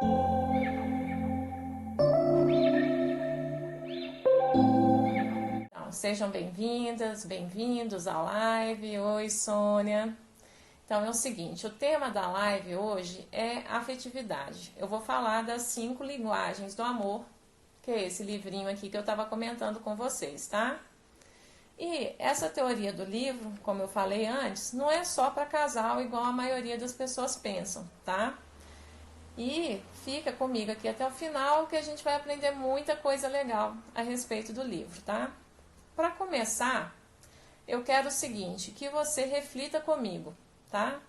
Então, sejam bem-vindas, bem-vindos à live. Oi, Sônia. Então é o seguinte, o tema da live hoje é afetividade. Eu vou falar das 5 linguagens do amor, que é esse livrinho aqui que eu estava comentando com vocês, tá? E essa teoria do livro, como eu falei antes, não é só para casal igual a maioria das pessoas pensam, tá? E fica comigo aqui até o final que a gente vai aprender muita coisa legal a respeito do livro, tá? Para começar, eu quero o seguinte, que você reflita comigo, tá?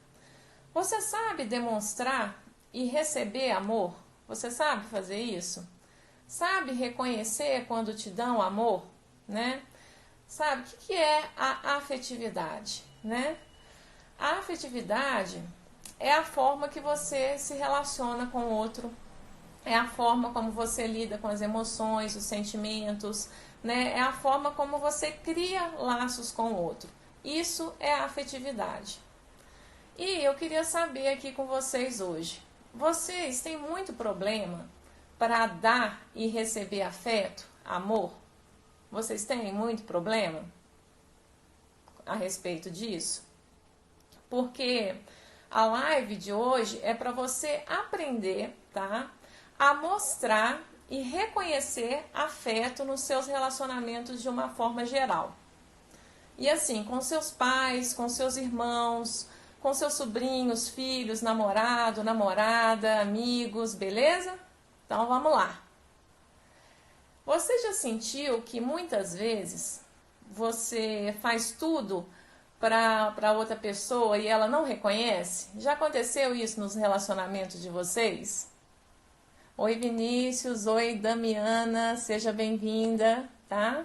Você sabe demonstrar e receber amor? Você sabe fazer isso? Sabe reconhecer quando te dão amor, né? Sabe, o que é a afetividade, né? A afetividade é a forma que você se relaciona com o outro, é a forma como você lida com as emoções, os sentimentos, né? É a forma como você cria laços com o outro. Isso é a afetividade. E eu queria saber aqui com vocês hoje, vocês têm muito problema para dar e receber afeto, amor? Vocês têm muito problema a respeito disso? Porque a live de hoje é para você aprender, tá? A mostrar e reconhecer afeto nos seus relacionamentos de uma forma geral. E assim, com seus pais, com seus irmãos, com seus sobrinhos, filhos, namorado, namorada, amigos, beleza? Então vamos lá. Você já sentiu que muitas vezes você faz tudo para outra pessoa e ela não reconhece? Já aconteceu isso nos relacionamentos de vocês? Oi, Vinícius, oi, Damiana, seja bem-vinda, tá?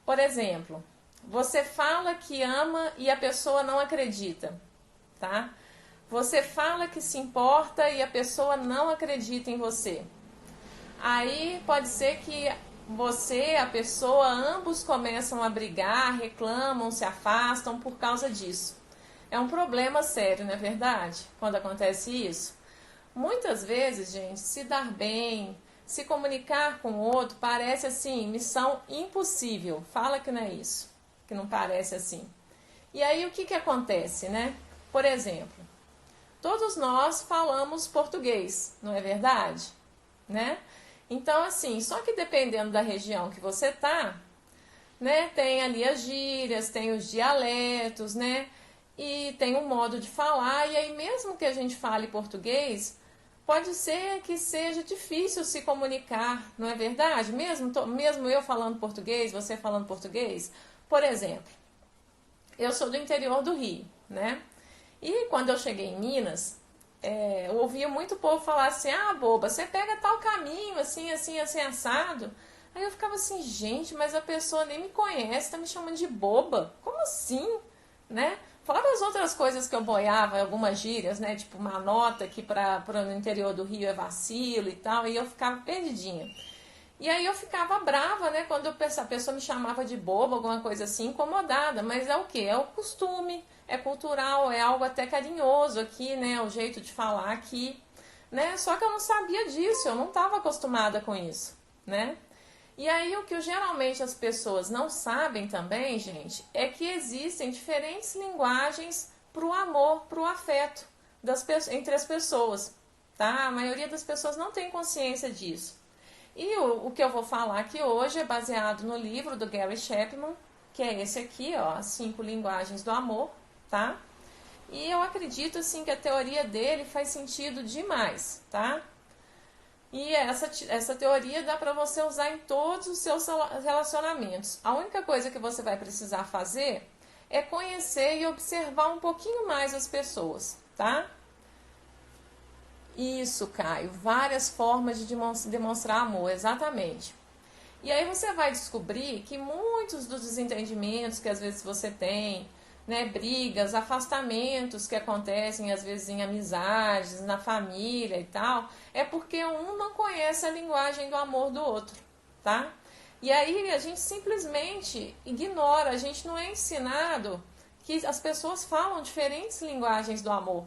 Por exemplo, você fala que ama e a pessoa não acredita, tá? Você fala que se importa e a pessoa não acredita em você. Aí pode ser que você, a pessoa, ambos começam a brigar, reclamam, se afastam por causa disso. É um problema sério, não é verdade? Quando acontece isso. Muitas vezes, gente, se dar bem, se comunicar com o outro parece assim, missão impossível. Fala que não é isso, que não parece assim. E aí o que acontece, né? Por exemplo, todos nós falamos português, não é verdade? Né? Então, assim, só que dependendo da região que você tá, né, tem ali as gírias, tem os dialetos, né, e tem um modo de falar, e aí mesmo que a gente fale português, pode ser que seja difícil se comunicar, não é verdade? Mesmo eu falando português, você falando português, por exemplo, eu sou do interior do Rio, né, e quando eu cheguei em Minas, eu ouvia muito povo falar assim, ah, boba, você pega tal caminho, assim, assim, assim, assado. Aí eu ficava assim, gente, mas a pessoa nem me conhece, tá me chamando de boba. Como assim? Né? Fora as outras coisas que eu boiava, algumas gírias, né? Tipo uma nota que para no interior do Rio é vacilo e tal, e eu ficava perdidinha. E aí eu ficava brava, né? Quando a pessoa me chamava de boba, alguma coisa assim, incomodada. Mas é o quê? É o costume, é cultural, é algo até carinhoso aqui, né? O jeito de falar aqui, né? Só que eu não sabia disso, eu não estava acostumada com isso, né? E aí o que geralmente as pessoas não sabem também, gente, é que existem diferentes linguagens para o amor, para o afeto entre as pessoas, tá? A maioria das pessoas não tem consciência disso. E o que eu vou falar aqui hoje é baseado no livro do Gary Chapman, que é esse aqui, ó, As 5 Linguagens do Amor, tá? E eu acredito, assim, que a teoria dele faz sentido demais, tá? E essa teoria dá para você usar em todos os seus relacionamentos. A única coisa que você vai precisar fazer é conhecer e observar um pouquinho mais as pessoas, tá? Isso, Caio. Várias formas de demonstrar amor, exatamente. E aí você vai descobrir que muitos dos desentendimentos que às vezes você tem, né, brigas, afastamentos que acontecem às vezes em amizades, na família e tal, é porque um não conhece a linguagem do amor do outro, tá? E aí a gente simplesmente ignora, a gente não é ensinado que as pessoas falam diferentes linguagens do amor,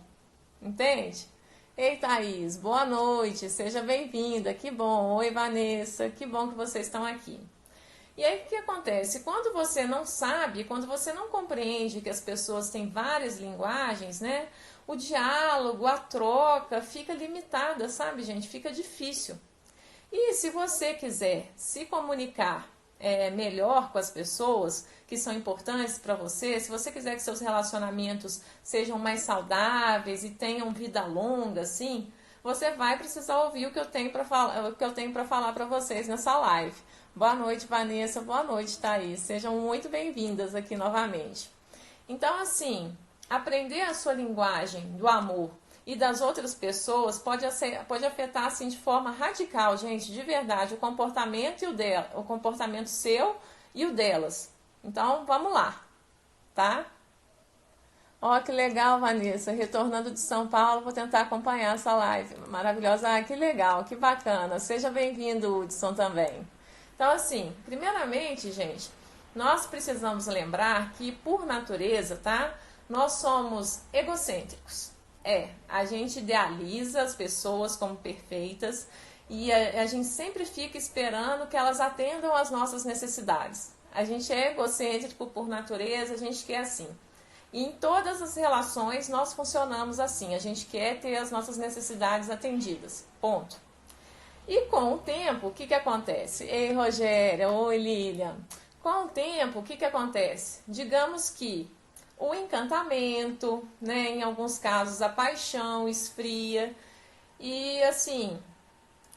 entende? Ei, Thaís, boa noite, seja bem-vinda, que bom. Oi, Vanessa, que bom que vocês estão aqui. E aí, o que acontece? Quando você não sabe, quando você não compreende que as pessoas têm várias linguagens, né? O diálogo, a troca fica limitada, sabe, gente? Fica difícil. E se você quiser se comunicar melhor com as pessoas que são importantes para você, se você quiser que seus relacionamentos sejam mais saudáveis e tenham vida longa, assim, você vai precisar ouvir o que eu tenho para falar, para vocês nessa live. Boa noite, Vanessa. Boa noite, Thaís. Sejam muito bem-vindas aqui novamente. Então, assim, aprender a sua linguagem do amor e das outras pessoas pode afetar assim de forma radical, gente, de verdade, o comportamento o comportamento seu e o delas. Então, vamos lá, tá? Ó, que legal, Vanessa, retornando de São Paulo, vou tentar acompanhar essa live maravilhosa. Ah, que legal, que bacana. Seja bem-vindo, Hudson, também. Então, assim, primeiramente, gente, nós precisamos lembrar que, por natureza, tá? Nós somos egocêntricos. A gente idealiza as pessoas como perfeitas e a gente sempre fica esperando que elas atendam às nossas necessidades. A gente é egocêntrico por natureza, a gente quer assim. E em todas as relações nós funcionamos assim, a gente quer ter as nossas necessidades atendidas, ponto. E com o tempo, o que acontece? Ei, Rogéria, oi, Lilian. Com o tempo, o que acontece? Digamos que o encantamento, né, em alguns casos a paixão esfria e assim,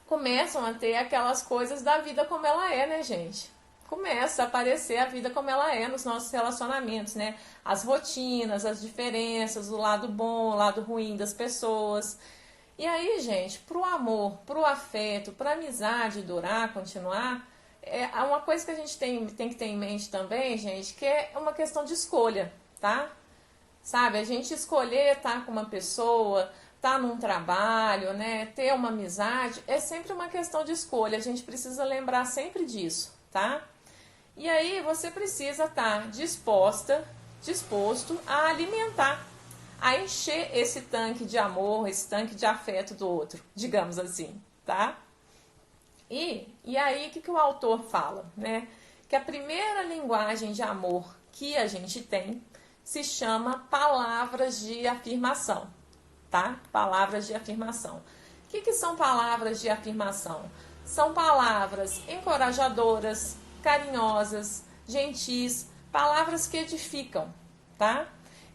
começam a ter aquelas coisas da vida como ela é, né, gente? Começa a aparecer a vida como ela é nos nossos relacionamentos, né? As rotinas, as diferenças, o lado bom, o lado ruim das pessoas. E aí, gente, pro amor, pro afeto, pra amizade durar, continuar, é uma coisa que a gente tem que ter em mente também, gente, que é uma questão de escolha, tá? Sabe, a gente escolher estar com uma pessoa, estar num trabalho, né, ter uma amizade, é sempre uma questão de escolha, a gente precisa lembrar sempre disso, tá? E aí você precisa estar disposto a alimentar, a encher esse tanque de amor, esse tanque de afeto do outro, digamos assim, tá? E aí, o que o autor fala, né? Que a primeira linguagem de amor que a gente tem se chama palavras de afirmação, tá? Palavras de afirmação. O que são palavras de afirmação? São palavras encorajadoras, carinhosas, gentis, palavras que edificam, tá?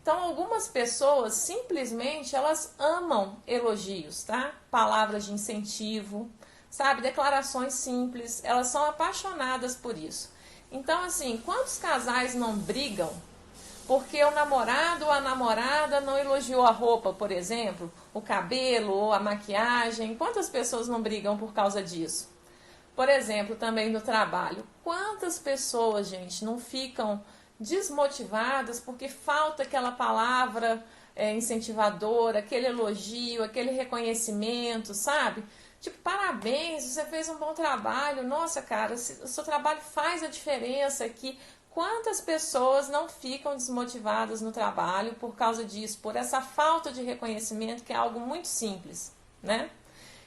Então, algumas pessoas simplesmente elas amam elogios, tá? Palavras de incentivo, sabe? Declarações simples, elas são apaixonadas por isso. Então, assim, quantos casais não brigam porque o namorado ou a namorada não elogiou a roupa, por exemplo, o cabelo ou a maquiagem? Quantas pessoas não brigam por causa disso? Por exemplo, também no trabalho. Quantas pessoas, gente, não ficam desmotivadas porque falta aquela palavra incentivadora, aquele elogio, aquele reconhecimento, sabe? Tipo, parabéns, você fez um bom trabalho. Nossa, cara, o seu trabalho faz a diferença aqui. Quantas pessoas não ficam desmotivadas no trabalho por causa disso, por essa falta de reconhecimento, que é algo muito simples, né?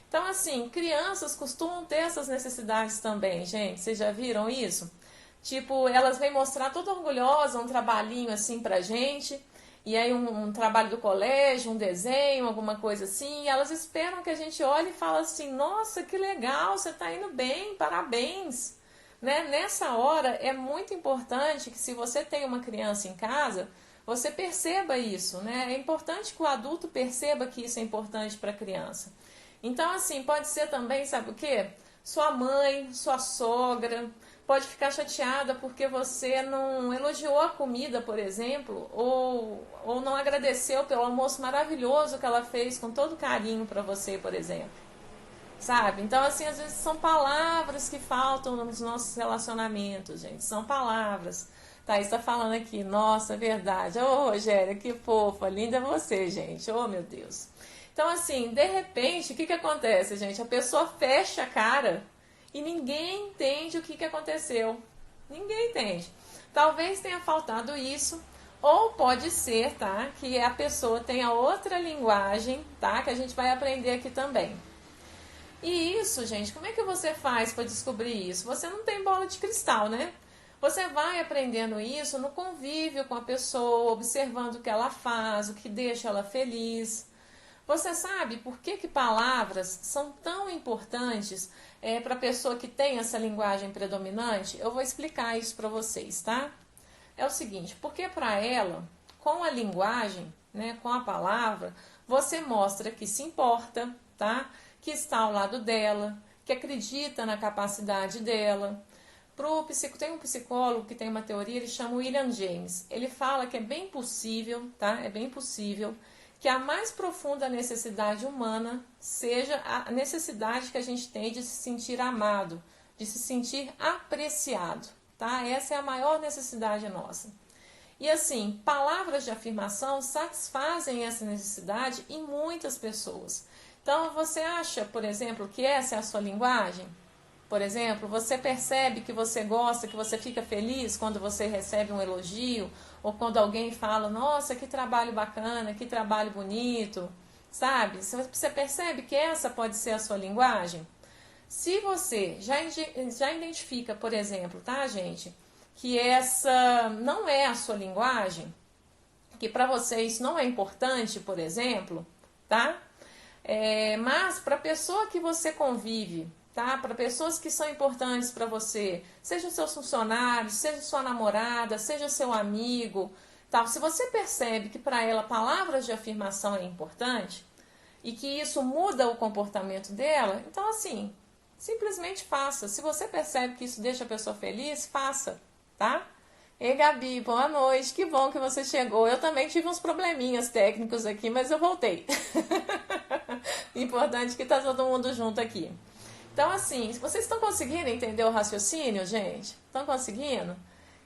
Então, assim, crianças costumam ter essas necessidades também, gente. Vocês já viram isso? Tipo, elas vêm mostrar toda orgulhosa um trabalhinho assim pra gente, e aí um trabalho do colégio, um desenho, alguma coisa assim, e elas esperam que a gente olhe e fale assim, nossa, que legal, você tá indo bem, parabéns. Né? Nessa hora é muito importante que se você tem uma criança em casa, você perceba isso, né? É importante que o adulto perceba que isso é importante para a criança. Então, assim, pode ser também, sabe o quê? Sua mãe, sua sogra, pode ficar chateada porque você não elogiou a comida, por exemplo, ou não agradeceu pelo almoço maravilhoso que ela fez com todo carinho para você, por exemplo. Sabe? Então, assim, às vezes são palavras que faltam nos nossos relacionamentos, gente. São palavras. Thaís está falando aqui, nossa, é verdade. Ô, Rogéria, que fofa, linda você, gente. Oh, meu Deus. Então, assim, de repente, o que acontece, gente? A pessoa fecha a cara e ninguém entende o que aconteceu. Ninguém entende. Talvez tenha faltado isso, Ou pode ser, tá, que a pessoa tenha outra linguagem, tá, que a gente vai aprender aqui também. E isso, gente, como é que você faz para descobrir isso? Você não tem bola de cristal, né? Você vai aprendendo isso no convívio com a pessoa, observando o que ela faz, o que deixa ela feliz. Você sabe por que palavras são tão importantes para a pessoa que tem essa linguagem predominante? Eu vou explicar isso para vocês, tá? É o seguinte, porque para ela, com a linguagem, né, com a palavra, você mostra que se importa, tá? Que está ao lado dela, que acredita na capacidade dela. Tem um psicólogo que tem uma teoria, ele chama William James. Ele fala que é bem possível, tá? É bem possível que a mais profunda necessidade humana seja a necessidade que a gente tem de se sentir amado, de se sentir apreciado, tá? Essa é a maior necessidade nossa. E assim, palavras de afirmação satisfazem essa necessidade em muitas pessoas. Então, você acha, por exemplo, que essa é a sua linguagem? Por exemplo, você percebe que você gosta, que você fica feliz quando você recebe um elogio, ou quando alguém fala, nossa, que trabalho bacana, que trabalho bonito, sabe? Você percebe que essa pode ser a sua linguagem? Se você já identifica, por exemplo, tá, gente, que essa não é a sua linguagem, que para você isso não é importante, por exemplo, tá? Mas para a pessoa que você convive, tá? Para pessoas que são importantes para você, seja seus funcionários, seja sua namorada, seja seu amigo, tal. Se você percebe que para ela palavras de afirmação é importante e que isso muda o comportamento dela, então assim, simplesmente faça. Se você percebe que isso deixa a pessoa feliz, faça, tá? Ei, Gabi, boa noite, que bom que você chegou. Eu também tive uns probleminhas técnicos aqui, mas eu voltei. Importante que tá todo mundo junto aqui. Então, assim, vocês estão conseguindo entender o raciocínio, gente? Estão conseguindo?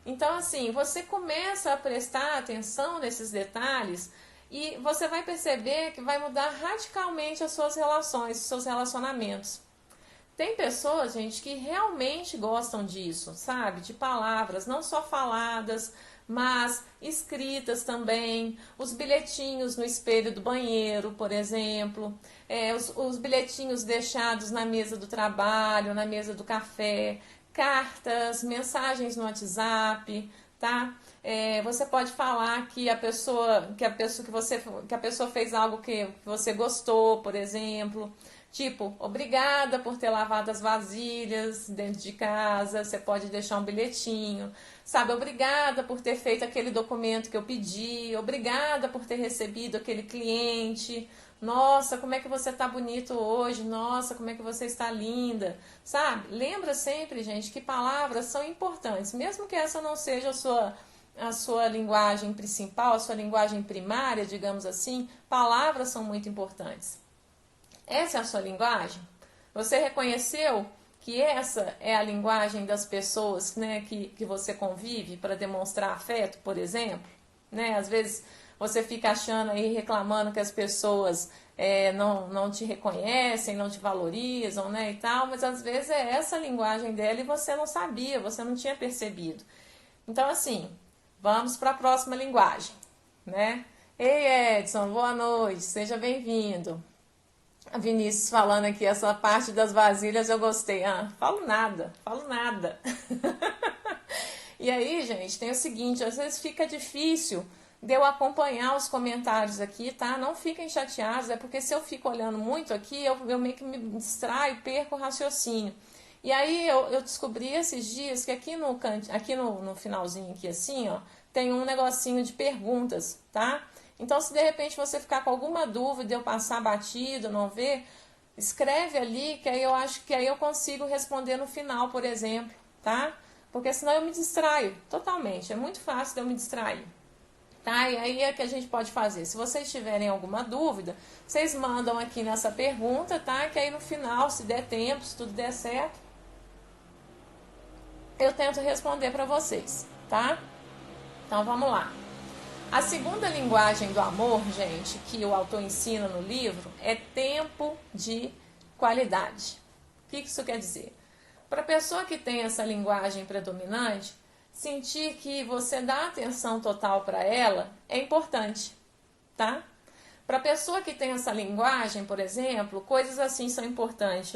Então, assim, você começa a prestar atenção nesses detalhes e você vai perceber que vai mudar radicalmente as suas relações, os seus relacionamentos. Tem pessoas, gente, que realmente gostam disso, sabe? De palavras, não só faladas, mas escritas também. Os bilhetinhos no espelho do banheiro, por exemplo. Os bilhetinhos deixados na mesa do trabalho, na mesa do café. Cartas, mensagens no WhatsApp, tá? Você pode falar que a pessoa fez algo que você gostou, por exemplo. Tipo, obrigada por ter lavado as vasilhas dentro de casa, você pode deixar um bilhetinho, sabe? Obrigada por ter feito aquele documento que eu pedi, obrigada por ter recebido aquele cliente, nossa, como é que você tá bonito hoje, nossa, como é que você está linda, sabe? Lembra sempre, gente, que palavras são importantes, mesmo que essa não seja a sua linguagem principal, a sua linguagem primária, digamos assim, palavras são muito importantes. Essa é a sua linguagem? Você reconheceu que essa é a linguagem das pessoas, né, que você convive para demonstrar afeto, por exemplo? Né? Às vezes você fica achando aí, reclamando que as pessoas não te reconhecem, não te valorizam, né, e tal, mas às vezes é essa a linguagem dela e você não sabia, você não tinha percebido. Então, assim, vamos para a próxima linguagem, né? Ei, Edson, boa noite, seja bem-vindo. A Vinícius falando aqui, essa parte das vasilhas eu gostei. Falo nada. E aí, gente, tem o seguinte, às vezes fica difícil de eu acompanhar os comentários aqui, tá? Não fiquem chateados, é porque se eu fico olhando muito aqui, eu meio que me distraio, perco o raciocínio. E aí eu descobri esses dias que aqui no finalzinho aqui assim, ó, tem um negocinho de perguntas, tá? Então, se de repente você ficar com alguma dúvida, eu passar batido, não ver, escreve ali, que aí eu acho que aí eu consigo responder no final, por exemplo, tá? Porque senão eu me distraio totalmente, é muito fácil de eu me distrair. Tá? E aí é que a gente pode fazer. Se vocês tiverem alguma dúvida, vocês mandam aqui nessa pergunta, tá? Que aí no final, se der tempo, se tudo der certo, eu tento responder para vocês, tá? Então vamos lá. A segunda linguagem do amor, gente, que o autor ensina no livro, é tempo de qualidade. O que isso quer dizer? Para a pessoa que tem essa linguagem predominante, sentir que você dá atenção total para ela é importante, tá? Para a pessoa que tem essa linguagem, por exemplo, coisas assim são importantes.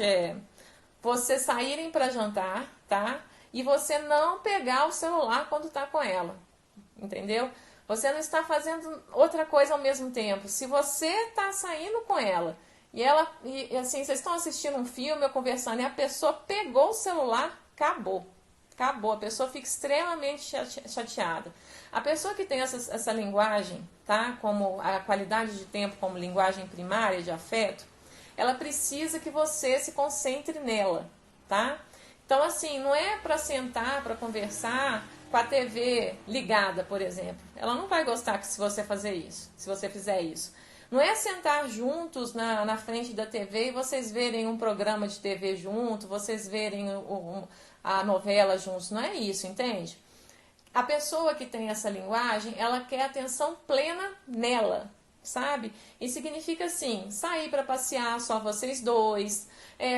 Você saírem para jantar, tá? E você não pegar o celular quando tá com ela, entendeu? Você não está fazendo outra coisa ao mesmo tempo. Se você está saindo com ela e assim, vocês estão assistindo um filme ou conversando e a pessoa pegou o celular, acabou. Acabou, a pessoa fica extremamente chateada. A pessoa que tem essa linguagem, tá? Como a qualidade de tempo como linguagem primária de afeto, ela precisa que você se concentre nela, tá? Então, assim, não é para sentar, para conversar com a TV ligada, por exemplo. Ela não vai gostar se você fazer isso, se você fizer isso. Não é sentar juntos na frente da TV e vocês verem um programa de TV junto, vocês verem a novela juntos. Não é isso, entende? A pessoa que tem essa linguagem, ela quer atenção plena nela, sabe? E significa assim, sair para passear só vocês dois,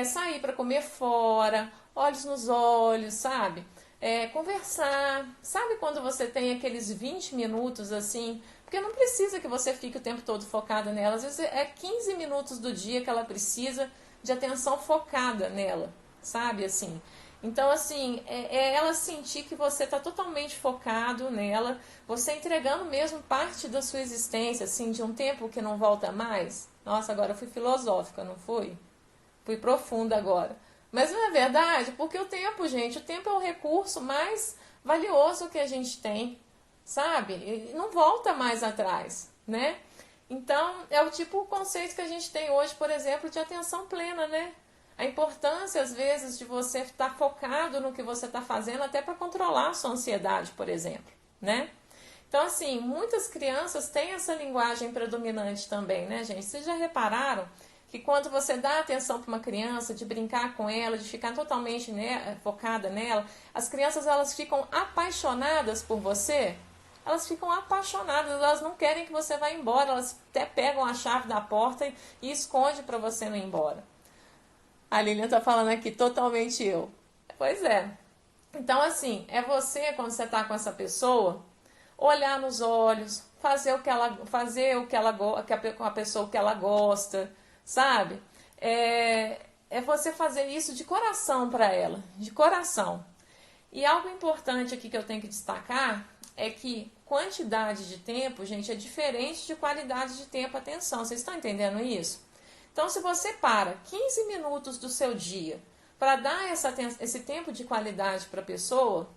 sair para comer fora, olhos nos olhos, sabe? Conversar. Sabe quando você tem aqueles 20 minutos assim? Porque não precisa que você fique o tempo todo focada nela. Às vezes é 15 minutos do dia que ela precisa de atenção focada nela, sabe? Assim. Então, assim, ela sentir que você está totalmente focado nela, você entregando mesmo parte da sua existência, assim, de um tempo que não volta mais. Nossa, agora eu fui filosófica, não fui? Fui profunda agora. Mas não é verdade? Porque o tempo, gente, o tempo é o recurso mais valioso que a gente tem, sabe? E não volta mais atrás, né? Então, é o tipo de conceito que a gente tem hoje, por exemplo, de atenção plena, né? A importância, às vezes, de você estar focado no que você está fazendo, até para controlar a sua ansiedade, por exemplo, né? Então, assim, muitas crianças têm essa linguagem predominante também, né, gente? Vocês já repararam que quando você dá atenção para uma criança, de brincar com ela, de ficar totalmente focada nela, as crianças, elas ficam apaixonadas por você? Elas ficam apaixonadas, elas não querem que você vá embora, elas até pegam a chave da porta e escondem para você não ir embora. A Lilian tá falando aqui, totalmente eu. Pois é. Então, assim, é você, quando você tá com essa pessoa, olhar nos olhos, fazer com a pessoa que ela gosta, sabe? É você fazer isso de coração para ela, de coração. E algo importante aqui que eu tenho que destacar é que quantidade de tempo, gente, é diferente de qualidade de tempo. Atenção, vocês estão entendendo isso? Então, se você para 15 minutos do seu dia para dar esse tempo de qualidade para a pessoa,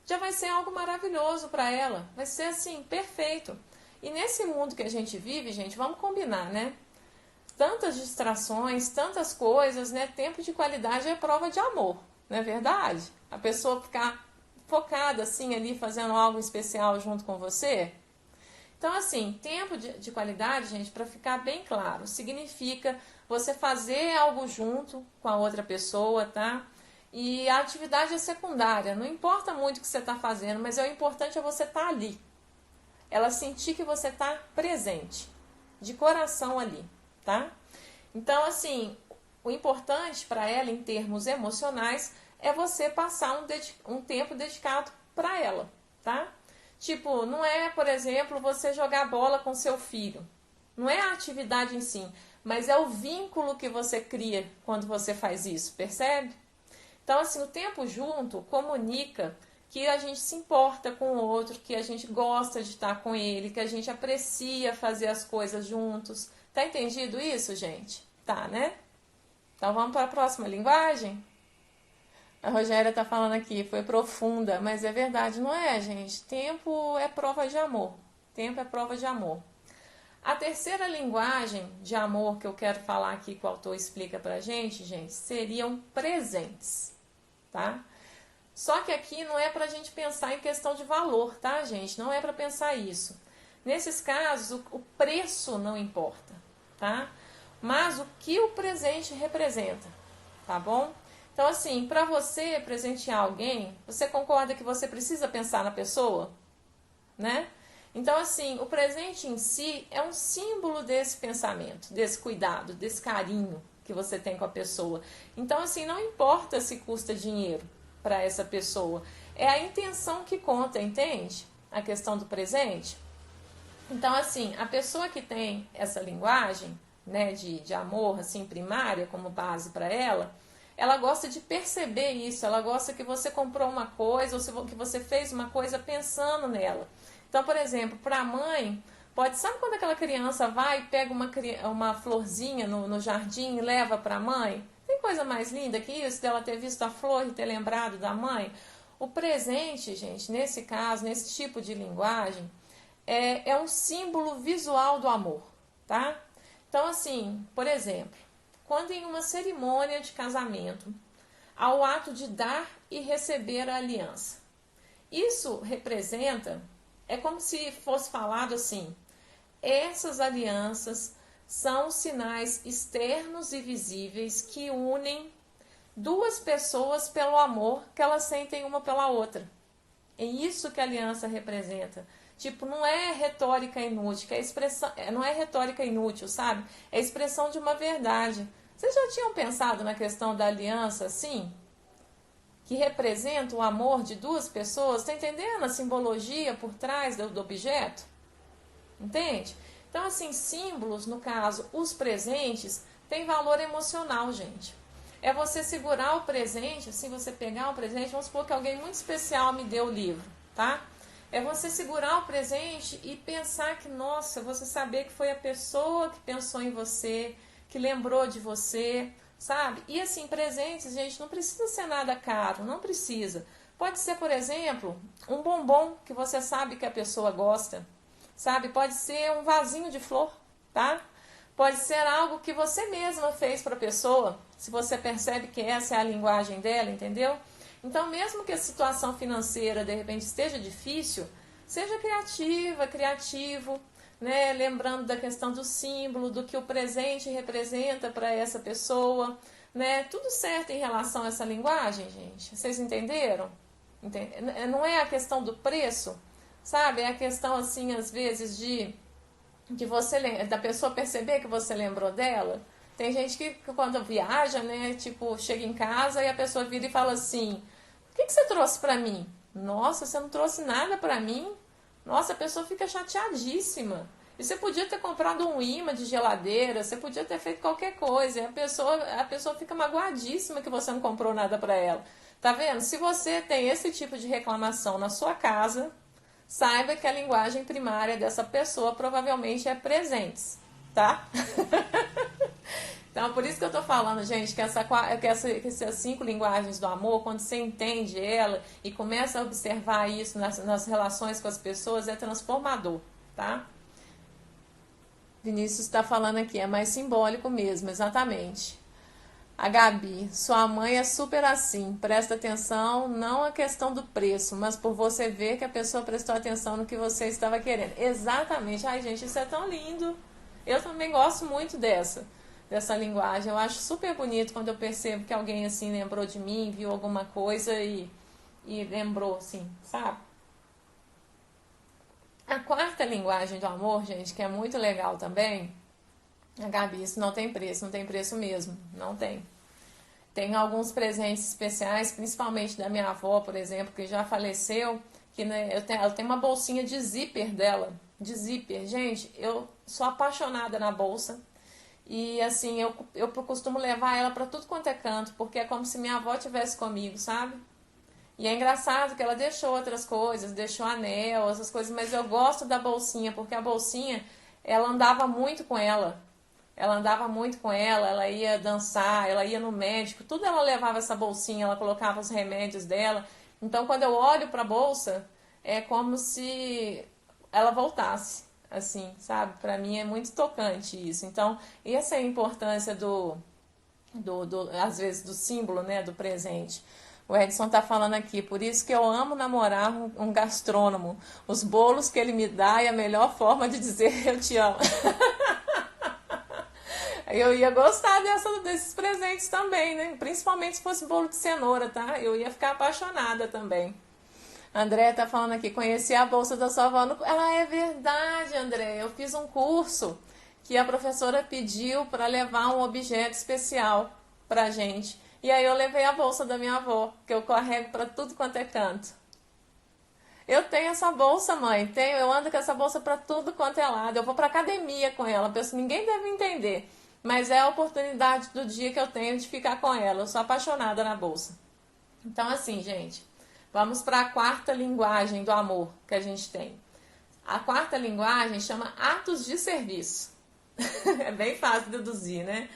já vai ser algo maravilhoso para ela. Vai ser assim, perfeito. E nesse mundo que a gente vive, gente, vamos combinar, né? Tantas distrações, tantas coisas, né? Tempo de qualidade é prova de amor, não é verdade? A pessoa ficar focada assim ali, fazendo algo especial junto com você. Então, assim, tempo de qualidade, gente, para ficar bem claro, significa você fazer algo junto com a outra pessoa, tá? E a atividade é secundária, não importa muito o que você está fazendo, mas o importante é você estar ali. Ela sentir que você está presente, de coração ali, tá? Então, assim, o importante para ela, em termos emocionais, é você passar um tempo dedicado para ela, tá? Tipo, não é, por exemplo, você jogar bola com seu filho. Não é a atividade em si, mas é o vínculo que você cria quando você faz isso, percebe? Então, assim, o tempo junto comunica que a gente se importa com o outro, que a gente gosta de estar com ele, que a gente aprecia fazer as coisas juntos. Tá entendido isso, gente? Tá, né? Então, vamos para a próxima linguagem? A Rogéria tá falando aqui, foi profunda, mas é verdade, não é, gente? Tempo é prova de amor. Tempo é prova de amor. A terceira linguagem de amor que eu quero falar aqui, que o autor explica pra gente, seriam presentes, tá? Só que aqui não é pra gente pensar em questão de valor, tá, gente? Não é pra pensar isso. Nesses casos, o preço não importa, tá? Mas o que o presente representa, tá bom? Então, assim, para você presentear alguém, você concorda que você precisa pensar na pessoa? Né? Então, assim, o presente em si é um símbolo desse pensamento, desse cuidado, desse carinho que você tem com a pessoa. Então, assim, não importa se custa dinheiro para essa pessoa. É a intenção que conta, entende? A questão do presente. Então, assim, a pessoa que tem essa linguagem, né, de amor, assim, primária, como base para ela gosta de perceber isso, ela gosta que você comprou uma coisa, ou que você fez uma coisa pensando nela. Então, por exemplo, para a mãe, sabe quando aquela criança vai e pega uma florzinha no jardim e leva para a mãe? Tem coisa mais linda que isso, dela ter visto a flor e ter lembrado da mãe? O presente, gente, nesse caso, nesse tipo de linguagem, é um símbolo visual do amor, tá? Então, assim, por exemplo, quando em uma cerimônia de casamento, há o ato de dar e receber a aliança. Isso representa, é como se fosse falado assim, essas alianças são sinais externos e visíveis que unem duas pessoas pelo amor que elas sentem uma pela outra. É isso que a aliança representa. Tipo, não é retórica inútil, não é retórica inútil, sabe? É expressão de uma verdade. Vocês já tinham pensado na questão da aliança assim? Que representa o amor de duas pessoas? Está entendendo a simbologia por trás do objeto? Entende? Então, assim, símbolos, no caso, os presentes, têm valor emocional, gente. É você segurar o presente, assim, você pegar um presente, vamos supor que alguém muito especial me deu o livro, tá? É você segurar o presente e pensar que, nossa, você saber que foi a pessoa que pensou em você, que lembrou de você, sabe? E assim, presentes, gente, não precisa ser nada caro, não precisa. Pode ser, por exemplo, um bombom que você sabe que a pessoa gosta, sabe? Pode ser um vasinho de flor, tá? Pode ser algo que você mesma fez para a pessoa, se você percebe que essa é a linguagem dela, entendeu? Então, mesmo que a situação financeira, de repente, esteja difícil, seja criativa, criativo, né? Lembrando da questão do símbolo, do que o presente representa para essa pessoa, né? Tudo certo em relação a essa linguagem, gente? Vocês entenderam? Não é a questão do preço, sabe? É a questão, assim, às vezes, da pessoa perceber que você lembrou dela. Tem gente que quando viaja, né, tipo, chega em casa e a pessoa vira e fala assim: "O que você trouxe pra mim?" "Nossa, você não trouxe nada pra mim?" Nossa, a pessoa fica chateadíssima. E você podia ter comprado um imã de geladeira, você podia ter feito qualquer coisa. E a pessoa fica magoadíssima que você não comprou nada pra ela. Tá vendo? Se você tem esse tipo de reclamação na sua casa, saiba que a linguagem primária dessa pessoa provavelmente é presentes, tá? Então, por isso que eu tô falando, gente, que essas 5 linguagens do amor, quando você entende ela e começa a observar isso nas relações com as pessoas, é transformador, tá? Vinícius está falando aqui, é mais simbólico mesmo, exatamente. A Gabi, sua mãe é super assim, presta atenção não a questão do preço, mas por você ver que a pessoa prestou atenção no que você estava querendo. Exatamente. Ai, gente, isso é tão lindo. Eu também gosto muito dessa linguagem. Eu acho super bonito quando eu percebo que alguém assim lembrou de mim, viu alguma coisa e lembrou, assim, sabe? A quarta linguagem do amor, gente, que é muito legal também, a Gabi, isso não tem preço mesmo, não tem. Tem alguns presentes especiais, principalmente da minha avó, por exemplo, que já faleceu, que né, ela tem uma bolsinha de zíper dela, de zíper. Gente, eu sou apaixonada na bolsa e assim, eu costumo levar ela para tudo quanto é canto, porque é como se minha avó estivesse comigo, sabe? E é engraçado que ela deixou outras coisas, deixou anel, essas coisas, mas eu gosto da bolsinha, porque a bolsinha, ela andava muito com ela. Ela andava muito com ela ia dançar, ela ia no médico, tudo ela levava essa bolsinha, ela colocava os remédios dela. Então, quando eu olho para a bolsa, é como se ela voltasse, assim, sabe? Para mim é muito tocante isso. Então, essa é a importância às vezes, do símbolo, né, do presente. O Edson tá falando aqui, por isso que eu amo namorar um gastrônomo. Os bolos que ele me dá é a melhor forma de dizer eu te amo. Eu ia gostar desses presentes também, né? Principalmente se fosse bolo de cenoura, tá? Eu ia ficar apaixonada também. André tá falando aqui, conheci a bolsa da sua avó. Ela é verdade, André. Eu fiz um curso que a professora pediu para levar um objeto especial pra gente. E aí eu levei a bolsa da minha avó, que eu carrego para tudo quanto é canto. Eu tenho essa bolsa, mãe. Tenho, eu ando com essa bolsa para tudo quanto é lado. Eu vou para academia com ela. Penso, ninguém deve entender. Mas é a oportunidade do dia que eu tenho de ficar com ela. Eu sou apaixonada na bolsa. Então, assim, gente, vamos para a quarta linguagem do amor que a gente tem. A quarta linguagem chama atos de serviço. É bem fácil de deduzir, né?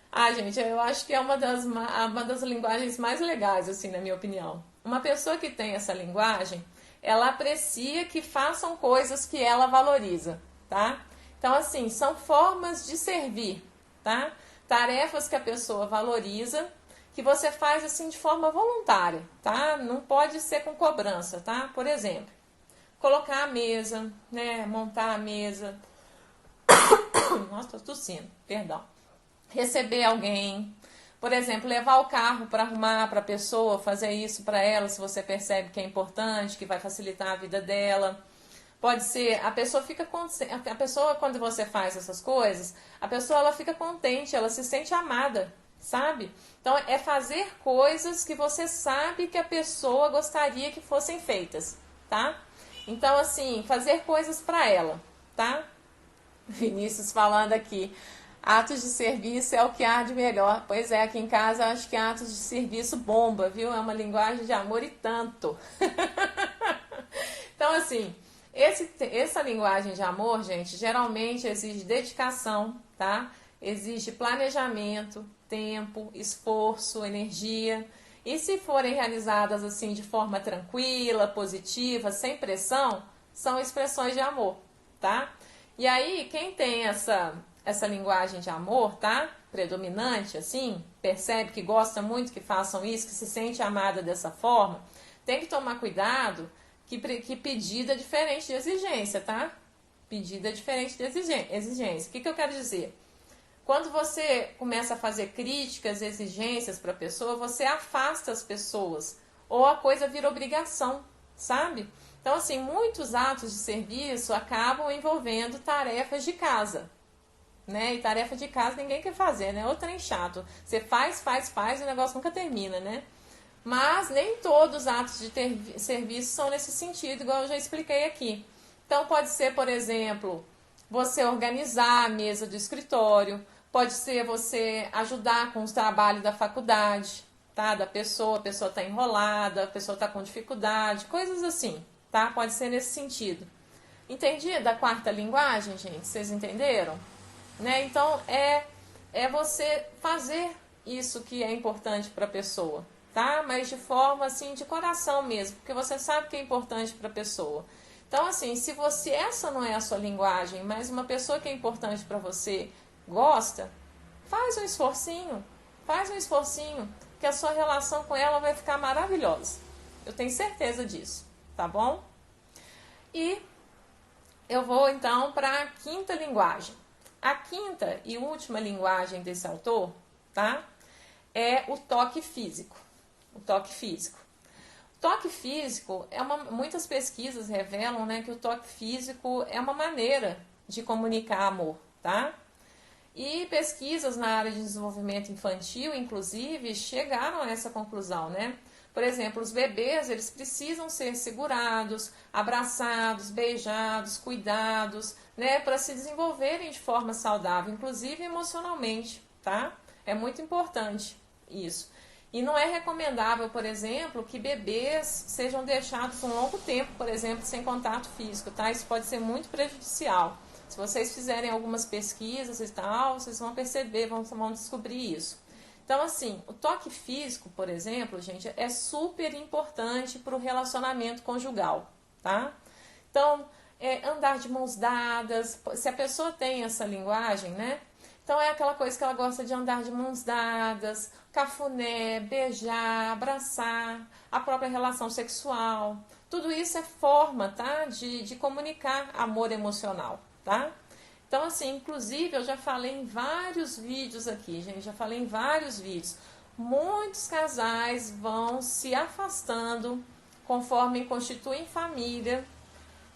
Ah, gente, eu acho que é uma das linguagens mais legais, assim, na minha opinião. Uma pessoa que tem essa linguagem, ela aprecia que façam coisas que ela valoriza, tá? Então, assim, são formas de servir, tá? Tarefas que a pessoa valoriza, que você faz, assim, de forma voluntária, tá? Não pode ser com cobrança, tá? Por exemplo, colocar a mesa, né? Montar a mesa. Nossa, tô tossindo, perdão. Receber alguém, por exemplo, levar o carro para arrumar para a pessoa, fazer isso para ela, se você percebe que é importante, que vai facilitar a vida dela. Pode ser, a pessoa fica a pessoa quando você faz essas coisas, a pessoa ela fica contente, ela se sente amada, sabe? Então é fazer coisas que você sabe que a pessoa gostaria que fossem feitas, tá? Então assim, fazer coisas para ela, tá? Vinícius falando aqui. Atos de serviço é o que há de melhor. Pois é, aqui em casa eu acho que atos de serviço bomba, viu? É uma linguagem de amor e tanto. Então, assim, essa linguagem de amor, gente, geralmente exige dedicação, tá? Exige planejamento, tempo, esforço, energia. E se forem realizadas assim de forma tranquila, positiva, sem pressão, são expressões de amor, tá? E aí, quem tem essa linguagem de amor, tá? Predominante, assim, percebe que gosta muito que façam isso, que se sente amada dessa forma, tem que tomar cuidado que pedida é diferente de exigência, tá? Pedida é diferente de exigência. O que eu quero dizer? Quando você começa a fazer críticas, exigências para a pessoa, você afasta as pessoas, ou a coisa vira obrigação, sabe? Então, assim, muitos atos de serviço acabam envolvendo tarefas de casa, né? E tarefa de casa ninguém quer fazer, né? Outro trem chato. Você faz e o negócio nunca termina, né? Mas nem todos os atos de serviço são nesse sentido, igual eu já expliquei aqui. Então, pode ser, por exemplo, você organizar a mesa do escritório, pode ser você ajudar com os trabalhos da faculdade, tá? Da pessoa, a pessoa está enrolada, a pessoa está com dificuldade, coisas assim, tá? Pode ser nesse sentido. Entendi da quarta linguagem, gente? Vocês entenderam? Né? Então, é você fazer isso que é importante para a pessoa, tá? Mas de forma, assim, de coração mesmo, porque você sabe que é importante para a pessoa. Então, assim, se você, essa não é a sua linguagem, mas uma pessoa que é importante para você gosta, faz um esforcinho, que a sua relação com ela vai ficar maravilhosa. Eu tenho certeza disso, tá bom? E eu vou, então, para a quinta linguagem. A quinta e última linguagem desse autor, tá? É o toque físico. O toque físico. O toque físico muitas pesquisas revelam, né, que o toque físico é uma maneira de comunicar amor, tá? E pesquisas na área de desenvolvimento infantil, inclusive, chegaram a essa conclusão, né? Por exemplo, os bebês, eles precisam ser segurados, abraçados, beijados, cuidados, né, para se desenvolverem de forma saudável, inclusive emocionalmente, tá? É muito importante isso. E não é recomendável, por exemplo, que bebês sejam deixados um longo tempo, por exemplo, sem contato físico, tá? Isso pode ser muito prejudicial. Se vocês fizerem algumas pesquisas e tal, vocês vão perceber, vão descobrir isso. Então, assim, o toque físico, por exemplo, gente, é super importante para o relacionamento conjugal, tá? Então, andar de mãos dadas, se a pessoa tem essa linguagem, né? Então, é aquela coisa que ela gosta de andar de mãos dadas, cafuné, beijar, abraçar, a própria relação sexual. Tudo isso é forma, tá? De comunicar amor emocional, tá? Então, assim, inclusive, eu já falei em vários vídeos aqui, gente, já falei em vários vídeos. Muitos casais vão se afastando conforme constituem família,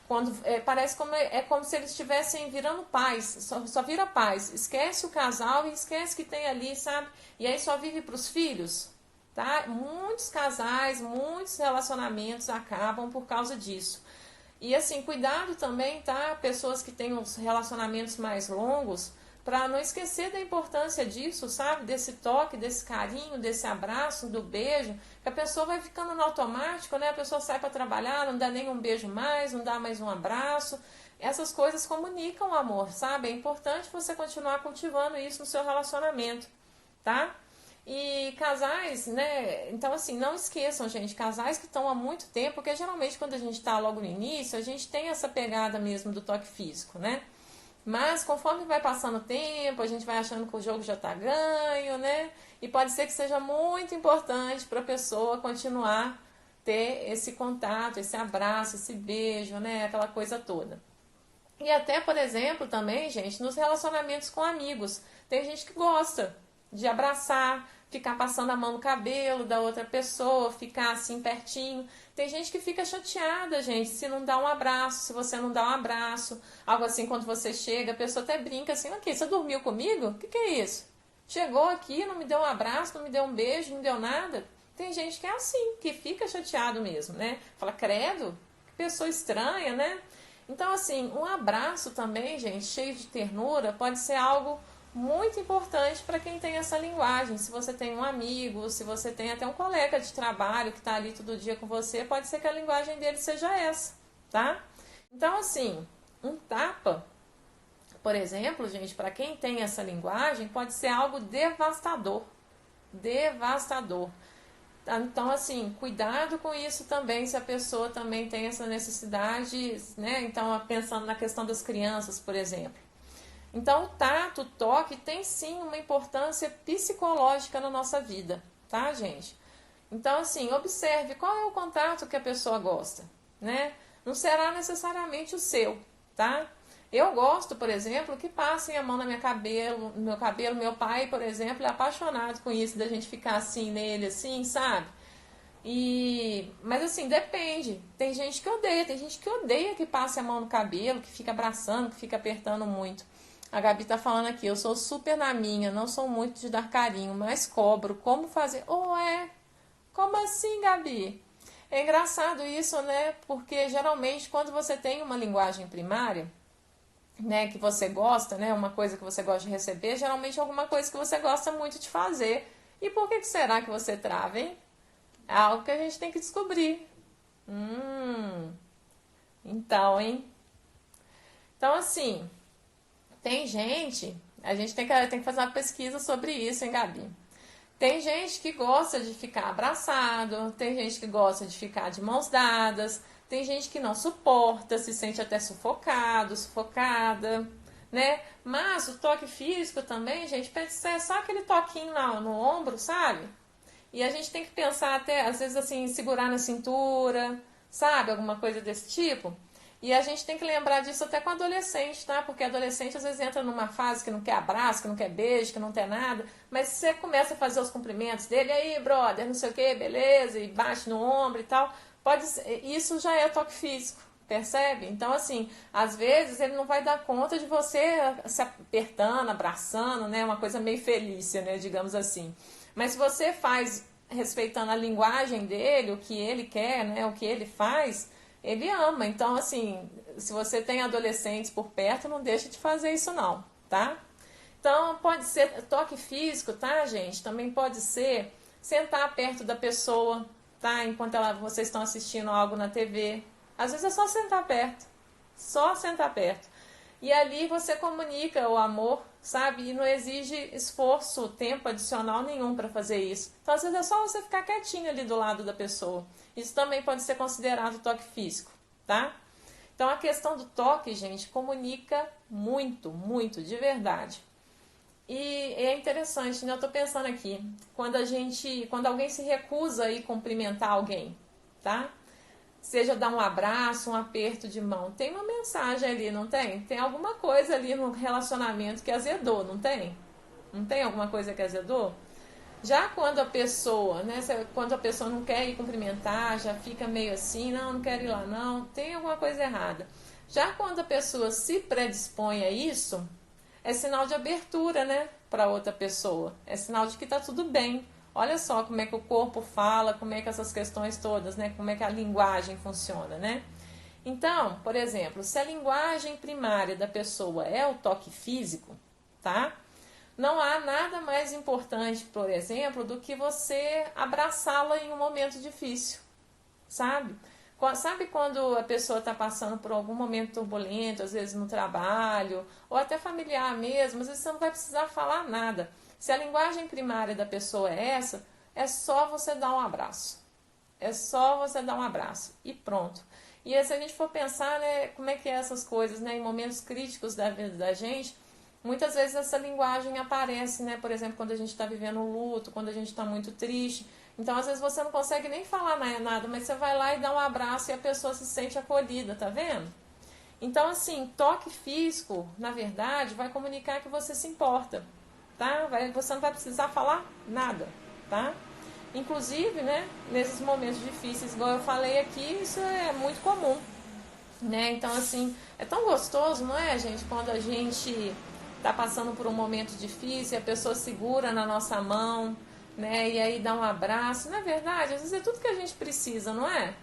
quando parece como se eles estivessem virando pais, só vira pais, esquece o casal e esquece que tem ali, sabe? E aí só vive para os filhos, tá? Muitos casais, muitos relacionamentos acabam por causa disso. E assim, cuidado também, tá? Pessoas que têm os relacionamentos mais longos, para não esquecer da importância disso, sabe? Desse toque, desse carinho, desse abraço, do beijo, que a pessoa vai ficando no automático, né? A pessoa sai para trabalhar, não dá nem um beijo mais, não dá mais um abraço. Essas coisas comunicam o amor, sabe? É importante você continuar cultivando isso no seu relacionamento, tá? E casais, né? Então, assim, não esqueçam, gente, casais que estão há muito tempo, porque geralmente quando a gente está logo no início, a gente tem essa pegada mesmo do toque físico, né? Mas conforme vai passando o tempo, a gente vai achando que o jogo já está ganho, né? E pode ser que seja muito importante para a pessoa continuar ter esse contato, esse abraço, esse beijo, né? Aquela coisa toda. E até, por exemplo, também, gente, nos relacionamentos com amigos. Tem gente que gosta de abraçar, ficar passando a mão no cabelo da outra pessoa, ficar assim pertinho. Tem gente que fica chateada, gente, se não dá um abraço, se você não dá um abraço. Algo assim, quando você chega, a pessoa até brinca assim, ok, você dormiu comigo? O que é isso? Chegou aqui, não me deu um abraço, não me deu um beijo, não deu nada. Tem gente que é assim, que fica chateado mesmo, né? Fala, credo, que pessoa estranha, né? Então, assim, um abraço também, gente, cheio de ternura, pode ser algo muito importante para quem tem essa linguagem. Se você tem um amigo, se você tem até um colega de trabalho que está ali todo dia com você, pode ser que a linguagem dele seja essa, tá? Então, assim, um tapa, por exemplo, gente, para quem tem essa linguagem, pode ser algo devastador. Devastador. Então, assim, cuidado com isso também, se a pessoa também tem essa necessidade, né? Então, pensando na questão das crianças, por exemplo. Então, o tato, o toque, tem sim uma importância psicológica na nossa vida, tá, gente? Então, assim, observe qual é o contato que a pessoa gosta, né? Não será necessariamente o seu, tá? Eu gosto, por exemplo, que passem a mão no meu cabelo. Meu pai, por exemplo, é apaixonado com isso, da gente ficar assim nele, assim, sabe? Mas assim, depende. Tem gente que odeia que passe a mão no cabelo, que fica abraçando, que fica apertando muito. A Gabi tá falando aqui, eu sou super na minha, não sou muito de dar carinho, mas cobro. Como fazer? Como assim, Gabi? É engraçado isso, né? Porque geralmente quando você tem uma linguagem primária, né, que você gosta, né, uma coisa que você gosta de receber, geralmente é alguma coisa que você gosta muito de fazer. E por que será que você trava, hein? É algo que a gente tem que descobrir. Então, hein? Então, assim, tem gente, a gente tem que fazer uma pesquisa sobre isso, hein, Gabi? Tem gente que gosta de ficar abraçado, tem gente que gosta de ficar de mãos dadas, tem gente que não suporta, se sente até sufocado, sufocada, né? Mas o toque físico também, gente, é só aquele toquinho no ombro, sabe? E a gente tem que pensar até, às vezes, assim, segurar na cintura, sabe? Alguma coisa desse tipo. E a gente tem que lembrar disso até com adolescente, tá? Porque adolescente às vezes entra numa fase que não quer abraço, que não quer beijo, que não quer nada. Mas você começa a fazer os cumprimentos dele, aí, brother, não sei o que, beleza, e bate no ombro e tal. Isso já é toque físico, percebe? Então, assim, às vezes ele não vai dar conta de você se apertando, abraçando, né? Uma coisa meio felícia, né? Digamos assim. Mas se você faz respeitando a linguagem dele, o que ele quer, né? O que ele faz, ele ama. Então, assim, se você tem adolescentes por perto, não deixe de fazer isso não, tá? Então, pode ser toque físico, tá, gente? Também pode ser sentar perto da pessoa, tá? Enquanto vocês estão assistindo algo na TV. Às vezes é só sentar perto. Só sentar perto. E ali você comunica o amor, sabe? E não exige esforço, tempo adicional nenhum para fazer isso. Então, às vezes é só você ficar quietinho ali do lado da pessoa. Isso também pode ser considerado toque físico, tá? Então, a questão do toque, gente, comunica muito, muito, de verdade. E é interessante, né? Eu tô pensando aqui, quando alguém se recusa a ir cumprimentar alguém, tá? Seja dar um abraço, um aperto de mão, tem uma mensagem ali, não tem? Tem alguma coisa ali no relacionamento que azedou, não tem? Não tem alguma coisa que azedou? Já quando a pessoa, né, quando a pessoa não quer ir cumprimentar, já fica meio assim, não quero ir lá não, tem alguma coisa errada. Já quando a pessoa se predispõe a isso, é sinal de abertura, né, para outra pessoa. É sinal de que tá tudo bem. Olha só como é que o corpo fala, como é que essas questões todas, né? Como é que a linguagem funciona, né? Então, por exemplo, se a linguagem primária da pessoa é o toque físico, tá? Não há nada mais importante, por exemplo, do que você abraçá-la em um momento difícil, sabe? Sabe quando a pessoa está passando por algum momento turbulento, às vezes no trabalho, ou até familiar mesmo, às vezes você não vai precisar falar nada. Se a linguagem primária da pessoa é essa, é só você dar um abraço. É só você dar um abraço e pronto. E aí, se a gente for pensar, né, como é que é essas coisas, né, em momentos críticos da vida da gente, muitas vezes essa linguagem aparece, né, por exemplo, quando a gente está vivendo um luto, quando a gente está muito triste. Então, às vezes você não consegue nem falar nada, mas você vai lá e dá um abraço e a pessoa se sente acolhida, tá vendo? Então, assim, toque físico, na verdade, vai comunicar que você se importa, tá? Você não vai precisar falar nada, tá? Inclusive, né, nesses momentos difíceis, igual eu falei aqui, isso é muito comum, né? Então, assim, é tão gostoso, não é, gente, quando a gente tá passando por um momento difícil, a pessoa segura na nossa mão, né, e aí dá um abraço. Não é verdade? Às vezes é tudo que a gente precisa, não é?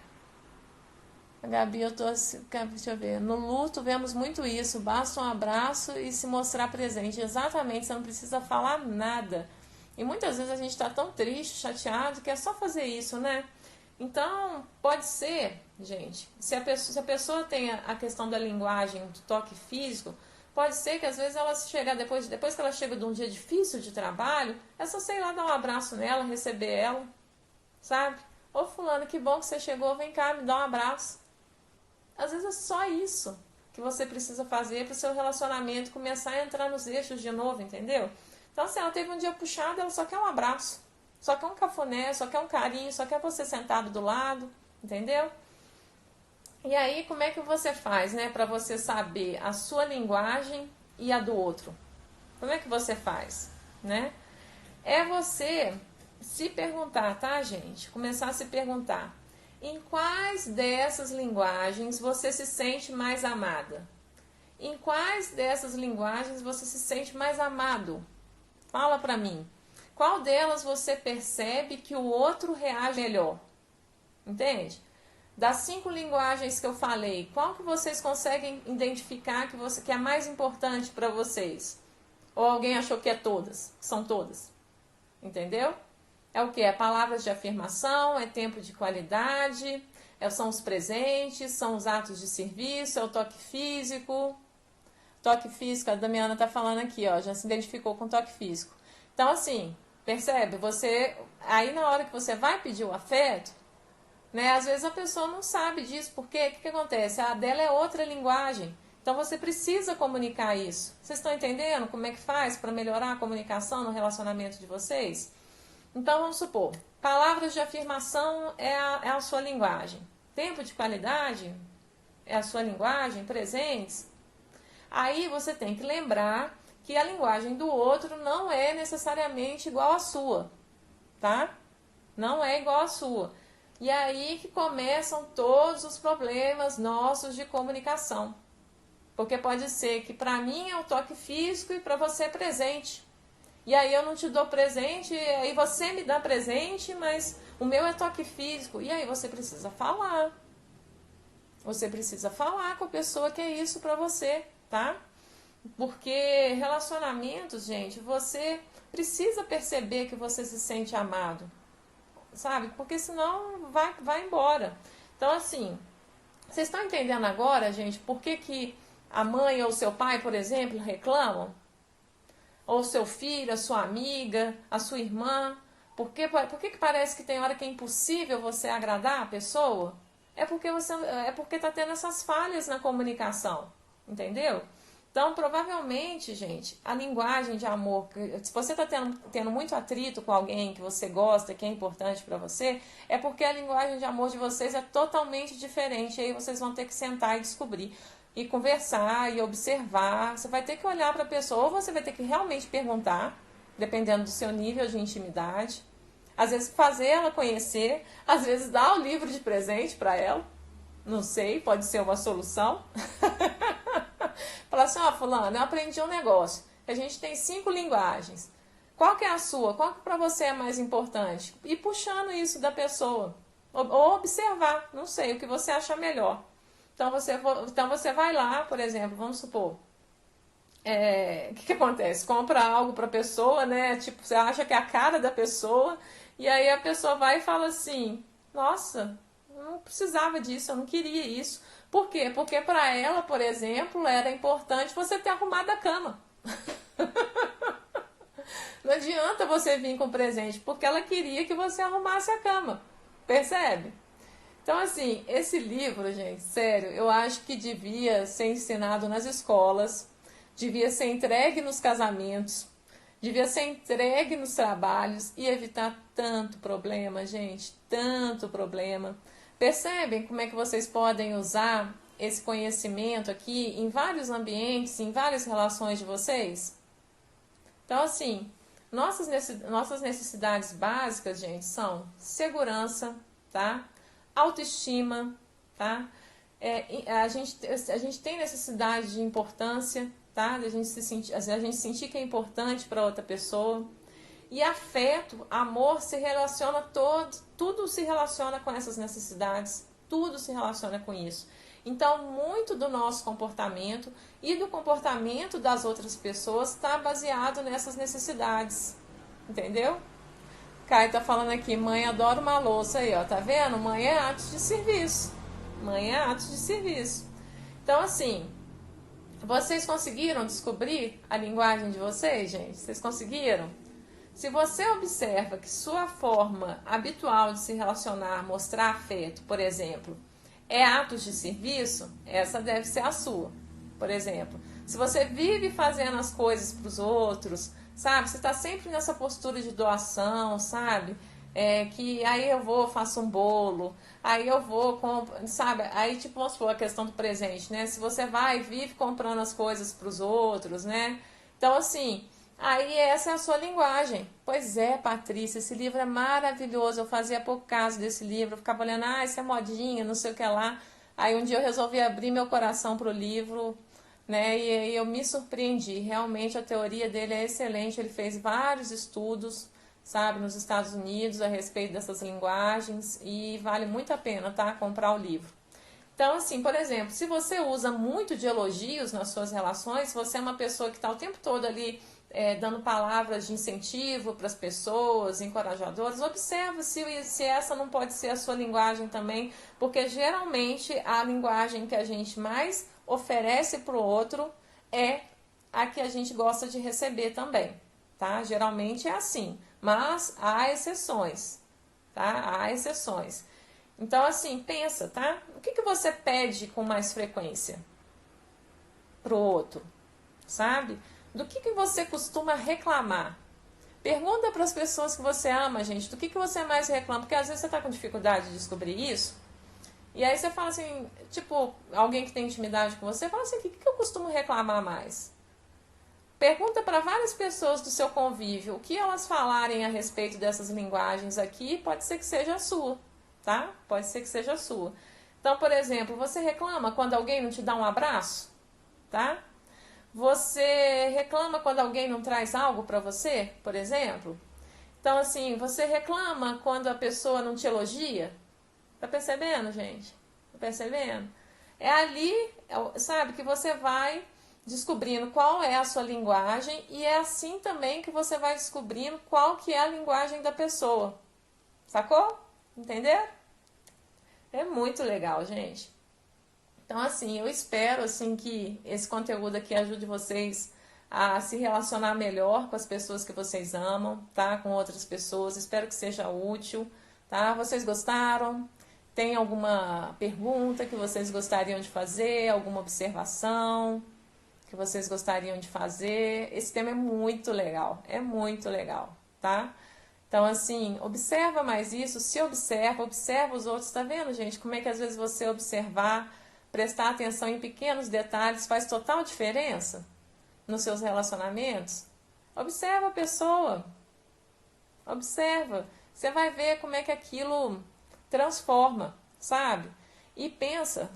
A Gabi, eu tô assim, deixa eu ver. No luto vemos muito isso. Basta um abraço e se mostrar presente. Exatamente, você não precisa falar nada. E muitas vezes a gente está tão triste, chateado, que é só fazer isso, né? Então, pode ser, gente, se a pessoa tem a questão da linguagem, do toque físico, pode ser que às vezes ela chega depois que ela chega de um dia difícil de trabalho, é só, sei lá, dar um abraço nela, receber ela, sabe? Ô fulano, que bom que você chegou, vem cá, me dá um abraço. Às vezes é só isso que você precisa fazer para o seu relacionamento começar a entrar nos eixos de novo, entendeu? Então, se ela teve um dia puxado, ela só quer um abraço, só quer um cafuné, só quer um carinho, só quer você sentado do lado, entendeu? E aí, como é que você faz, né, para você saber a sua linguagem e a do outro? Como é que você faz, né? É você se perguntar, tá, gente? Começar a se perguntar. Em quais dessas linguagens você se sente mais amada? Em quais dessas linguagens você se sente mais amado? Fala pra mim. Qual delas você percebe que o outro reage melhor? Entende? Das 5 linguagens que eu falei, qual que vocês conseguem identificar que é mais importante para vocês? Ou alguém achou que é todas? São todas. Entendeu? É o que? É palavras de afirmação, é tempo de qualidade, são os presentes, são os atos de serviço, é o toque físico. Toque físico, a Damiana tá falando aqui, ó, já se identificou com toque físico. Então, assim, percebe? Aí na hora que você vai pedir o afeto, né, às vezes a pessoa não sabe disso, porque o que acontece? A dela é outra linguagem. Então você precisa comunicar isso. Vocês estão entendendo como é que faz para melhorar a comunicação no relacionamento de vocês? Então, vamos supor, palavras de afirmação é a sua linguagem. Tempo de qualidade é a sua linguagem, presentes. Aí você tem que lembrar que a linguagem do outro não é necessariamente igual à sua, tá? Não é igual à sua. E aí que começam todos os problemas nossos de comunicação. Porque pode ser que para mim é o toque físico e para você é presente. E aí eu não te dou presente, e aí você me dá presente, mas o meu é toque físico. E aí você precisa falar. Você precisa falar com a pessoa que é isso pra você, tá? Porque relacionamentos, gente, você precisa perceber que você se sente amado, sabe? Porque senão vai embora. Então, assim, vocês estão entendendo agora, gente, por que a mãe ou o seu pai, por exemplo, reclamam? Ou seu filho, a sua amiga, a sua irmã. Por que parece que tem hora que é impossível você agradar a pessoa? É porque tá tendo essas falhas na comunicação, entendeu? Então, provavelmente, gente, a linguagem de amor, se você está tendo muito atrito com alguém que você gosta, que é importante para você, é porque a linguagem de amor de vocês é totalmente diferente. Aí vocês vão ter que sentar e descobrir. E conversar e observar. Você vai ter que olhar para a pessoa, ou você vai ter que realmente perguntar, dependendo do seu nível de intimidade. Às vezes fazer ela conhecer, às vezes dar o livro de presente para ela. Não sei, pode ser uma solução. Falar assim, ó, fulano, eu aprendi um negócio. A gente tem 5 linguagens. Qual que é a sua? Qual que para você é mais importante? E puxando isso da pessoa. Ou observar, não sei, o que você acha melhor. Então você vai lá, por exemplo, vamos supor, o que acontece? Compra algo para a pessoa, né? Tipo, você acha que é a cara da pessoa, e aí a pessoa vai e fala assim: Nossa, eu não precisava disso, eu não queria isso. Por quê? Porque para ela, por exemplo, era importante você ter arrumado a cama. Não adianta você vir com presente, porque ela queria que você arrumasse a cama. Percebe? Então, assim, esse livro, gente, sério, eu acho que devia ser ensinado nas escolas, devia ser entregue nos casamentos, devia ser entregue nos trabalhos e evitar tanto problema, gente, tanto problema. Percebem como é que vocês podem usar esse conhecimento aqui em vários ambientes, em várias relações de vocês? Então, assim, nossas necessidades básicas, gente, são segurança, tá? Autoestima, tá? A gente tem necessidade de importância, tá? A gente sentir que é importante para outra pessoa. E afeto, amor, se relaciona tudo se relaciona com essas necessidades, tudo se relaciona com isso. Então, muito do nosso comportamento e do comportamento das outras pessoas está baseado nessas necessidades, entendeu? Caio tá falando aqui, mãe adora uma louça aí, ó, tá vendo? Mãe é atos de serviço. Mãe é atos de serviço. Então, assim, vocês conseguiram descobrir a linguagem de vocês, gente? Vocês conseguiram? Se você observa que sua forma habitual de se relacionar, mostrar afeto, por exemplo, é atos de serviço, essa deve ser a sua. Por exemplo, se você vive fazendo as coisas para os outros, sabe? Você está sempre nessa postura de doação, sabe? Que aí eu vou, faço um bolo, aí eu vou, compro, sabe? Aí, tipo, vamos supor a questão do presente, né? Se você vai e vive comprando as coisas para os outros, né? Então, assim, aí essa é a sua linguagem. Pois é, Patrícia, esse livro é maravilhoso. Eu fazia pouco caso desse livro, eu ficava olhando, isso é modinha, não sei o que lá. Aí um dia eu resolvi abrir meu coração pro livro, né? E aí eu me surpreendi. Realmente a teoria dele é excelente. Ele fez vários estudos, sabe, nos Estados Unidos a respeito dessas linguagens e vale muito a pena, tá? Comprar o livro. Então, assim, por exemplo, se você usa muito de elogios nas suas relações, se você é uma pessoa que está o tempo todo ali dando palavras de incentivo para as pessoas, encorajadoras, observa se essa não pode ser a sua linguagem também, porque geralmente a linguagem que a gente mais oferece para o outro é a que a gente gosta de receber também, tá? Geralmente é assim, mas há exceções, tá? Há exceções. Então, assim, pensa, tá? O que você pede com mais frequência pro outro, sabe? Do que você costuma reclamar? Pergunta para as pessoas que você ama, gente, do que você mais reclama, porque às vezes você está com dificuldade de descobrir isso, e aí você fala assim, tipo, alguém que tem intimidade com você, fala assim, o que eu costumo reclamar mais? Pergunta para várias pessoas do seu convívio, o que elas falarem a respeito dessas linguagens aqui, pode ser que seja a sua, tá? Pode ser que seja a sua. Então, por exemplo, você reclama quando alguém não te dá um abraço, tá? Você reclama quando alguém não traz algo para você, por exemplo? Então, assim, você reclama quando a pessoa não te elogia? Tá percebendo, gente? Tá percebendo? É ali, sabe, que você vai descobrindo qual é a sua linguagem e é assim também que você vai descobrindo qual que é a linguagem da pessoa. Sacou? Entendeu? É muito legal, gente. Então, assim, eu espero assim que esse conteúdo aqui ajude vocês a se relacionar melhor com as pessoas que vocês amam, tá? Com outras pessoas. Espero que seja útil, tá? Vocês gostaram? Tem alguma pergunta que vocês gostariam de fazer? Alguma observação que vocês gostariam de fazer? Esse tema é muito legal, tá? Então, assim, observa mais isso, se observa os outros. Tá vendo, gente? Como é que às vezes você observar, prestar atenção em pequenos detalhes faz total diferença nos seus relacionamentos? Observa a pessoa. Observa. Você vai ver como é que aquilo transforma, sabe? E pensa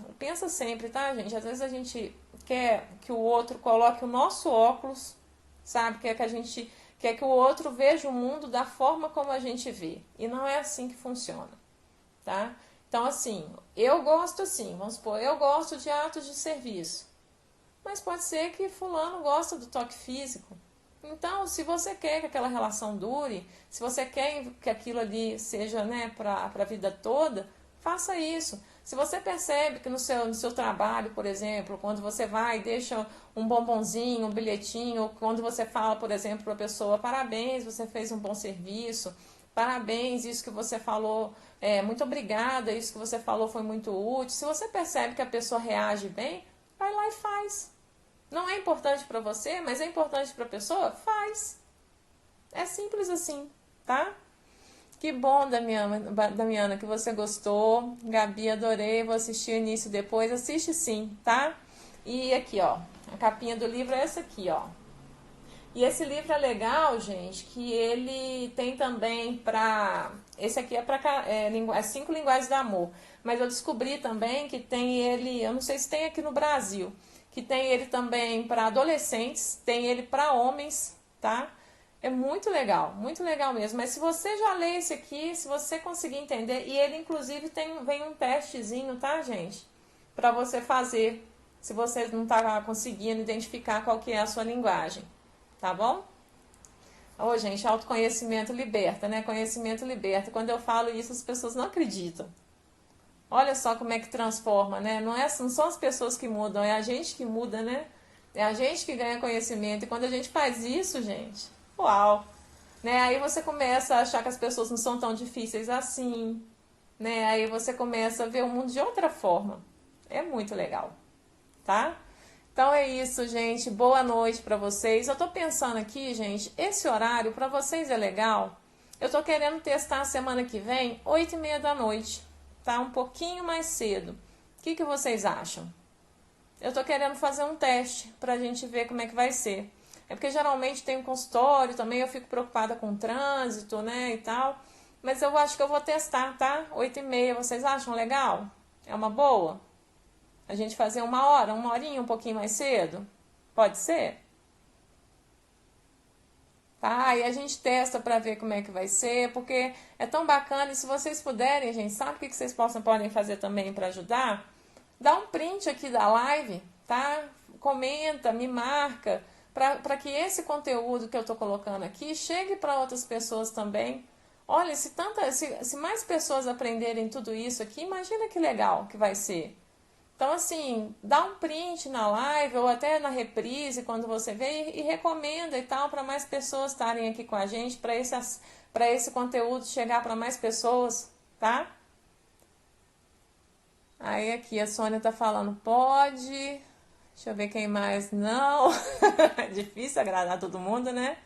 sempre, tá, gente? Às vezes a gente quer que o outro coloque o nosso óculos, sabe? Quer quer que o outro veja o mundo da forma como a gente vê. E não é assim que funciona, tá? Então, assim, eu gosto assim, vamos supor, eu gosto de atos de serviço. Mas pode ser que fulano gosta do toque físico. Então, se você quer que aquela relação dure, se você quer que aquilo ali seja, né, para a vida toda, faça isso. Se você percebe que no seu trabalho, por exemplo, quando você vai e deixa um bombonzinho, um bilhetinho, ou quando você fala, por exemplo, para a pessoa, parabéns, você fez um bom serviço, parabéns, isso que você falou, muito obrigada, isso que você falou foi muito útil. Se você percebe que a pessoa reage bem, vai lá e faz. Não é importante para você, mas é importante para a pessoa? Faz. É simples assim, tá? Que bom, Damiana, que você gostou. Gabi, adorei. Vou assistir o início depois. Assiste sim, tá? E aqui, ó. A capinha do livro é essa aqui, ó. E esse livro é legal, gente, que ele tem também para... Esse aqui é para 5 linguagens do amor. Mas eu descobri também que tem ele... Eu não sei se tem aqui no Brasil. Que tem ele também para adolescentes, tem ele para homens, tá? É muito legal mesmo. Mas se você já lê esse aqui, se você conseguir entender, e ele inclusive vem um testezinho, tá, gente? Para você fazer, se você não tá conseguindo identificar qual que é a sua linguagem, tá bom? Ô, gente, autoconhecimento liberta, né? Conhecimento liberta. Quando eu falo isso, as pessoas não acreditam. Olha só como é que transforma, né? Não são as pessoas que mudam, é a gente que muda, né? É a gente que ganha conhecimento. E quando a gente faz isso, gente, uau! Né? Aí você começa a achar que as pessoas não são tão difíceis assim, né? Aí você começa a ver o mundo de outra forma. É muito legal, tá? Então é isso, gente. Boa noite pra vocês. Eu tô pensando aqui, gente, esse horário pra vocês é legal? Eu tô querendo testar a semana que vem, 8h30 da noite. Tá um pouquinho mais cedo. O que vocês acham? Eu tô querendo fazer um teste pra gente ver como é que vai ser. É porque geralmente tem um consultório também, eu fico preocupada com o trânsito, né, e tal. Mas eu acho que eu vou testar, tá? 8h30, vocês acham legal? É uma boa? A gente fazer uma horinha, um pouquinho mais cedo? Pode ser? Tá, e a gente testa para ver como é que vai ser, porque é tão bacana. E se vocês puderem, gente, sabe o que vocês podem fazer também para ajudar? Dá um print aqui da live, tá? Comenta, me marca, para que esse conteúdo que eu estou colocando aqui chegue para outras pessoas também. Olha, se mais pessoas aprenderem tudo isso aqui, imagina que legal que vai ser. Então, assim, dá um print na live ou até na reprise quando você vê e recomenda e tal para mais pessoas estarem aqui com a gente, para esse conteúdo chegar para mais pessoas, tá? Aí aqui a Sônia tá falando, pode. Deixa eu ver quem mais. Não. É difícil agradar todo mundo, né?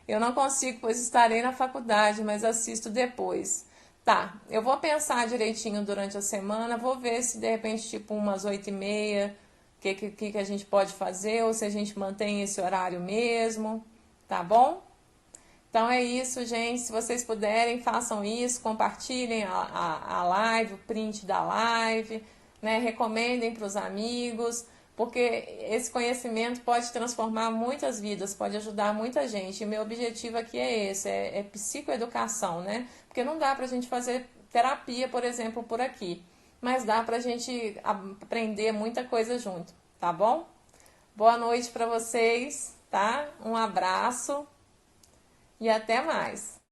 Eu não consigo, pois estarei na faculdade, mas assisto depois. Tá, eu vou pensar direitinho durante a semana, vou ver se de repente, tipo, umas 8h30, o que a gente pode fazer, ou se a gente mantém esse horário mesmo, tá bom? Então é isso, gente. Se vocês puderem, façam isso, compartilhem a live, o print da live, né? Recomendem para os amigos, porque esse conhecimento pode transformar muitas vidas, pode ajudar muita gente. E meu objetivo aqui é esse, é psicoeducação, né? Porque não dá para a gente fazer terapia, por exemplo, por aqui, mas dá para a gente aprender muita coisa junto, tá bom? Boa noite para vocês, tá? Um abraço. E até mais!